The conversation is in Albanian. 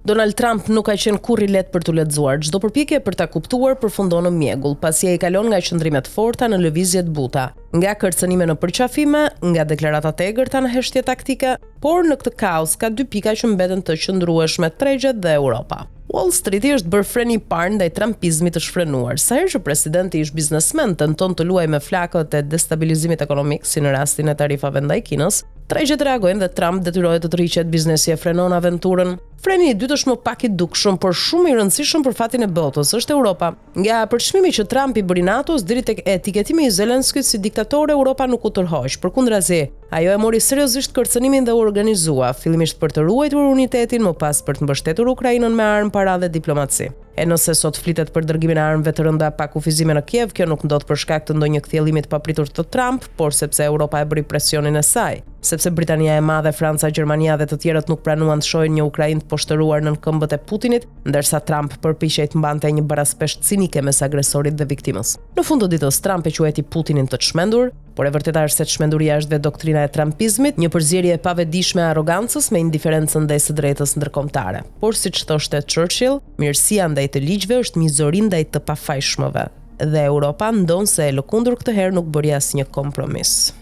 Donald Trump nuk ka qenë kurrë i lehtë për t'u lexuar. Çdo përpjekje për ta kuptuar përfundon në mjegull, pasi ai kalon nga qëndrimet forta në lëvizje të buta, nga kërcënime në përqafime, nga deklaratat e egërta në heshtje taktike, por në këtë kaos ka dy pika që mbeten të qëndrueshme: Tregjet dhe Europa. Wall Streeti është bërë freni i parë ndaj trumpizmit të shfrenuar. Sa herë që presidenti ish biznesmen tenton të luajë me flakët e destabilizimit ekonomik, si në rastin e tarifave ndaj Kinës, tregjet reagojnë dhe Trump detyrohet të rriqet, biznesi e frenon aventurën. Freni i dytë është më pak i dukshëm, por shumë i rëndësishëm për fatin e botës, është Europa. Nga përçmimi që Trump i bëri NATO-s deri tek etiketimi i Zelenskit si diktator, Europa nuk u tërhoq. Përkundrazi, ajo e mori seriozisht kërcënimin dhe u organizua, fillimisht për të ruajtur unitetin, më pas për të mbështetur Ukrainën me armë, para dhe diplomaci. E nëse sot flitet për dërgimin e armëve të rënda pa kufizime në Kiev, kjo nuk ndodh për shkak të ndonjë kthjellimi të papritur të Trump, por sepse Europa e bëri presionin e saj. Sepse Britania e Madhe, Franca, Gjermania dhe të tjerët nuk pranuan të shohin një Ukrainë të poshtëruar nën këmbët e Putinit, ndërsa Trump përpiqej të mbante një baraspesht cinike mes agresorit dhe viktimës. Në fund të ditës, Trump e quajti Putinin të çmendur, por e vërteta është se çmenduria është dhe doktrina e trumpizmit, një përzierje e pavetdijshme e arrogancës me indiferencën ndaj së drejtës ndërkombëtare. Por siç thoshte Churchill, mirësia ndaj të ligjve është mizori ndaj të pafajshmëve, dhe Europa ndonse e lëkundur këtë herë nuk bëri asnjë kompromis.